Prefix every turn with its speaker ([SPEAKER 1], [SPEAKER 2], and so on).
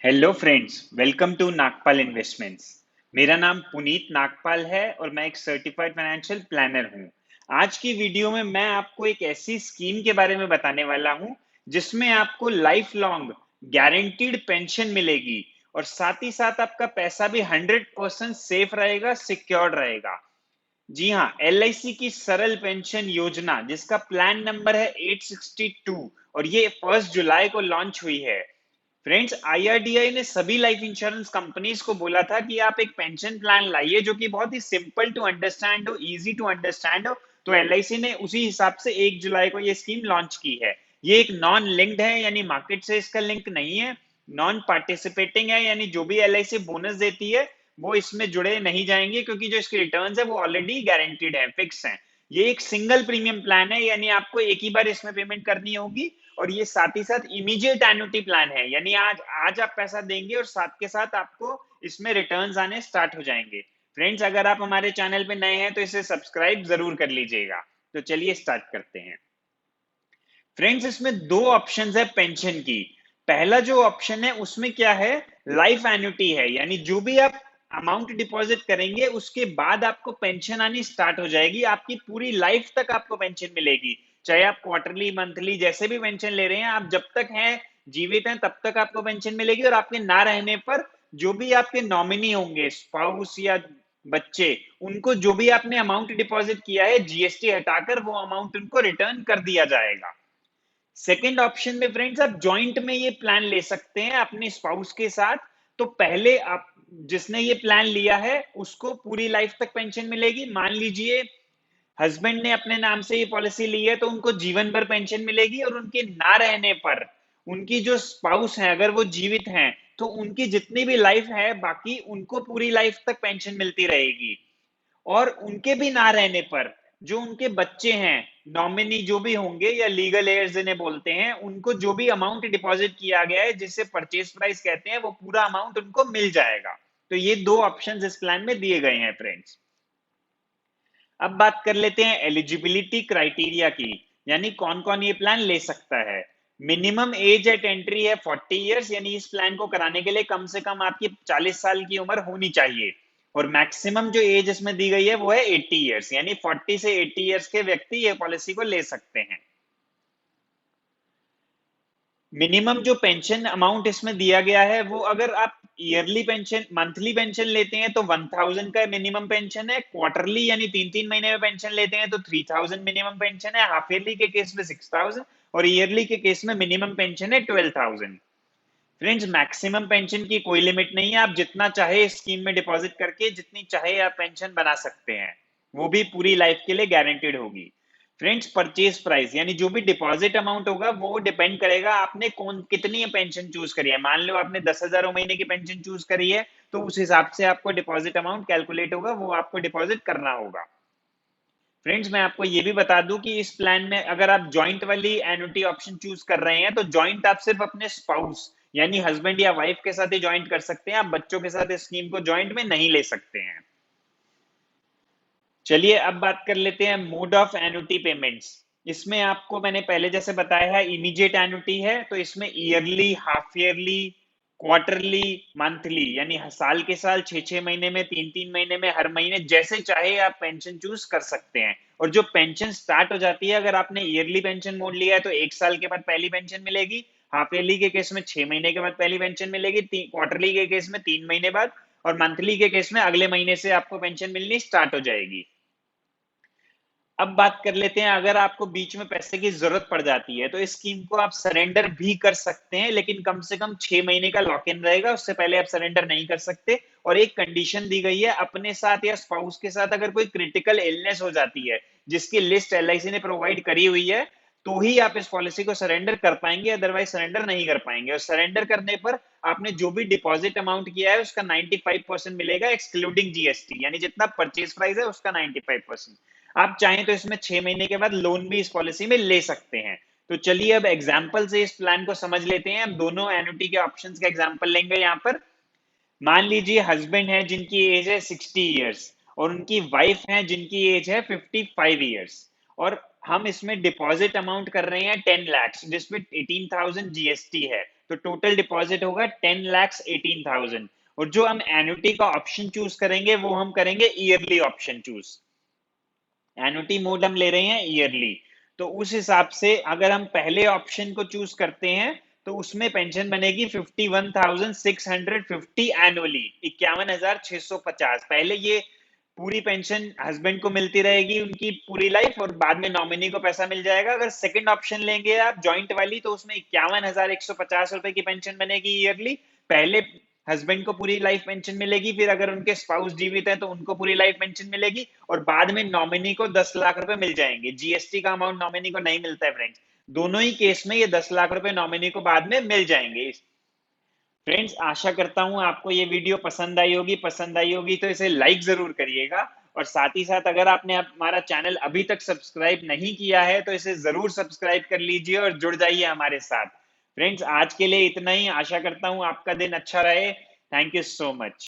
[SPEAKER 1] Hello friends, welcome to Nagpal investments. मेरा नाम पुनीत नागपाल है और मैं एक सर्टिफाइड फाइनेंशियल प्लानर हूं। आज की वीडियो में मैं आपको एक ऐसी स्कीम के बारे में बताने वाला हूं जिसमें आपको लाइफ लॉन्ग गारंटीड पेंशन मिलेगी और साथ ही साथ आपका पैसा भी 100% सेफ रहेगा, सिक्योर्ड रहेगा। जी हाँ, एलआईसी की सरल पेंशन योजना जिसका प्लान नंबर है 862 और ये 1 जुलाई को लॉन्च हुई है। फ्रेंड्स, आईआरडीआई ने सभी लाइफ इंश्योरेंस कंपनीज को बोला था कि आप एक पेंशन प्लान लाइए जो कि बहुत ही सिंपल टू अंडरस्टैंड हो, इजी टू अंडरस्टैंड हो। तो एलआईसी ने उसी हिसाब से 1 जुलाई को ये स्कीम लॉन्च की है। ये एक नॉन लिंक्ड है, यानी मार्केट से इसका लिंक नहीं है। नॉन पार्टिसिपेटिंग है, यानी जो भी एलआईसी बोनस देती है वो इसमें जुड़े नहीं जाएंगे, क्योंकि जो इसके रिटर्न्स है वो ऑलरेडी गारंटीड है, फिक्स है। ये एक सिंगल प्रीमियम प्लान है, यानी आपको एक ही बार इसमें पेमेंट करनी होगी। और ये साथ ही साथ इमीडिएट एन्युटी प्लान है, यानी आज आज आप पैसा देंगे और साथ के साथ आपको इसमें रिटर्न्स आने स्टार्ट हो जाएंगे। फ्रेंड्स, अगर आप हमारे चैनल पे नए हैं तो इसे सब्सक्राइब जरूर कर लीजिएगा। तो चलिए स्टार्ट करते हैं। फ्रेंड्स, इसमें दो ऑप्शंस है पेंशन की। पहला जो ऑप्शन है उसमें क्या है, लाइफ एन्युटी है, यानी जो भी आप अमाउंट डिपॉजिट करेंगे उसके बाद आपको पेंशन आनी स्टार्ट हो जाएगी। आपकी पूरी लाइफ तक आपको पेंशन मिलेगी, चाहे आप क्वार्टरली, मंथली, जैसे भी पेंशन ले रहे हैं, आप जब तक हैं, जीवित हैं, तब तक आपको पेंशन मिलेगी। और आपके ना रहने पर जो भी आपके नॉमिनी होंगे, स्पाउस या बच्चे, उनको जो भी आपने अमाउंट डिपॉजिट किया है जीएसटी हटाकर वो अमाउंट उनको रिटर्न कर दिया जाएगा। सेकेंड ऑप्शन में फ्रेंड्स, आप जॉइंट में ये प्लान ले सकते हैं अपने स्पाउस के साथ। तो पहले आप, जिसने ये प्लान लिया है उसको पूरी लाइफ तक पेंशन मिलेगी। मान लीजिए हस्बैंड ने अपने नाम से ये पॉलिसी ली है तो उनको जीवन भर पेंशन मिलेगी, और उनके ना रहने पर उनकी जो स्पाउस है अगर वो जीवित हैं तो उनकी जितनी भी लाइफ है बाकी उनको पूरी लाइफ तक पेंशन मिलती रहेगी। और उनके भी ना रहने पर जो उनके बच्चे हैं, नॉमिनी जो भी होंगे या लीगल एयर्स जिन्हें बोलते हैं, उनको जो भी अमाउंट डिपॉजिट किया गया है जिसे परचेज प्राइस कहते हैं वो पूरा अमाउंट उनको मिल जाएगा। तो ये दो ऑप्शंस इस प्लान में दिए गए हैं फ्रेंड्स। अब बात कर लेते हैं एलिजिबिलिटी क्राइटेरिया की, यानी कौन कौन ये प्लान ले सकता है। मिनिमम एज एट एंट्री है 40 इयर्स, यानी इस प्लान को कराने के लिए कम से कम आपकी 40 साल की उम्र होनी चाहिए। और मैक्सिमम जो एज इसमें दी गई है वो है 80 इयर्स, यानी 40 से 80 इयर्स के व्यक्ति ये पॉलिसी को ले सकते हैं। मिनिमम जो पेंशन अमाउंट इसमें दिया गया है वो, अगर आप ईयरली पेंशन, मंथली पेंशन लेते हैं तो 1000 का मिनिमम पेंशन है। क्वार्टरली यानी 3 3 महीने में पेंशन लेते हैं तो 3000 मिनिमम पेंशन है। हाफ ईयरली के केस में 6000 और ईयरली के केस में मिनिमम पेंशन है 12000। फ्रेंड्स, मैक्सिमम पेंशन की कोई लिमिट नहीं है, आप जितना चाहे स्कीम में डिपॉजिट करके जितनी चाहे आप पेंशन बना सकते हैं, वो भी पूरी लाइफ के लिए गारंटेड होगी। फ्रेंड्स, परचेज प्राइस यानी जो भी डिपॉजिट अमाउंट होगा वो डिपेंड करेगा आपने कौन कितनी पेंशन चूज करी है। मान लो आपने 10,000 महीने की पेंशन चूज करी है तो उस हिसाब से आपको डिपॉजिट अमाउंट कैलकुलेट होगा, वो आपको डिपॉजिट करना होगा। फ्रेंड्स, मैं आपको ये भी बता दूं कि इस प्लान में अगर आप जॉइंट वाली एन्युटी ऑप्शन चूज कर रहे हैं तो जॉइंट आप सिर्फ अपने स्पाउस यानी हस्बैंड या वाइफ के साथ ही ज्वाइंट कर सकते हैं, आप बच्चों के साथ इस स्कीम को ज्वाइंट में नहीं ले सकते हैं। चलिए अब बात कर लेते हैं मोड ऑफ एन्युटी पेमेंट्स। इसमें आपको मैंने पहले जैसे बताया है इमीडिएट एन्युटी है, तो इसमें yearly, half yearly, quarterly, monthly, यानी साल के साल, 6 6 महीने में, 3 3 महीने में, हर महीने जैसे चाहे आप पेंशन चूज कर सकते हैं। और जो पेंशन स्टार्ट हो जाती है, अगर आपने ईयरली पेंशन मोड लिया है तो 1 साल के बाद पहली पेंशन मिलेगी। हाफ ईयरली के केस में 6 महीने के बाद पहली पेंशन मिलेगी। क्वार्टरली के केस में 3 महीने बाद, और मंथली के केस में अगले महीने से आपको पेंशन मिलनी स्टार्ट हो जाएगी। अब बात कर लेते हैं, अगर आपको बीच में पैसे की जरूरत पड़ जाती है तो इस स्कीम को आप सरेंडर भी कर सकते हैं, लेकिन कम से कम 6 महीने का लॉक इन रहेगा, उससे पहले आप सरेंडर नहीं कर सकते। और एक कंडीशन दी गई है, अपने साथ या स्पाउस के साथ अगर कोई क्रिटिकल इलनेस हो जाती है जिसकी लिस्ट एलआईसी ने प्रोवाइड करी हुई है तो ही आप इस पॉलिसी को सरेंडर कर पाएंगे, अदरवाइज सरेंडर नहीं कर पाएंगे। और सरेंडर करने पर आपने जो भी डिपॉजिट अमाउंट किया है उसका 95% मिलेगा, एक्सक्लूडिंग जीएसटी, यानी जितना परचेज प्राइस है उसका 95%। आप चाहें तो इसमें 6 महीने के बाद लोन भी इस पॉलिसी में ले सकते हैं। तो चलिए अब एग्जाम्पल से इस प्लान को समझ लेते हैं। हम दोनों एन्युटी के ऑप्शंस का एग्जाम्पल लेंगे यहाँ पर। मान लीजिए हस्बैंड है जिनकी एज है 60 इयर्स और उनकी वाइफ है जिनकी एज है 55 इयर्स, और हम इसमें डिपॉजिट अमाउंट कर रहे हैं 10 लाख, जिसमें 18,000 जीएसटी है। तो टोटल डिपॉजिट होगा 10,18,000। और जो हम एन्युटी का ऑप्शन चूज करेंगे वो हम करेंगे yearly option choose. Annuity mode हम ले रहे हैं ईयरली, तो उस हिसाब से अगर हम पहले ऑप्शन को चूज करते हैं तो उसमें पेंशन बनेगी 51,650 एनुअली, 51,650। पहले ये पूरी पेंशन हस्बैंड को मिलती रहेगी उनकी पूरी लाइफ, और बाद में नॉमिनी को पैसा मिल जाएगा। अगर सेकंड ऑप्शन लेंगे आप जॉइंट वाली, तो उसमें 51,150 रुपए की पेंशन बनेगी ईयरली। पहले हस्बैंड को पूरी लाइफ पेंशन मिलेगी, फिर अगर उनके स्पाउस जीवित हैं तो उनको पूरी लाइफ पेंशन मिलेगी, और बाद में नॉमिनी को 10 लाख रुपए मिल जाएंगे। जीएसटी का अमाउंट नॉमिनी को नहीं मिलता है फ्रेंड्स। दोनों ही केस में ये 10 लाख रुपए नॉमिनी को बाद में मिल जाएंगे। फ्रेंड्स, आशा करता हूं आपको ये वीडियो पसंद आई होगी तो इसे लाइक जरूर करिएगा। और साथ ही साथ अगर आपने हमारा चैनल अभी तक सब्सक्राइब नहीं किया है तो इसे जरूर सब्सक्राइब कर लीजिए और जुड़ जाइए हमारे साथ। फ्रेंड्स, आज के लिए इतना ही। आशा करता हूं आपका दिन अच्छा रहे। Thank you so much.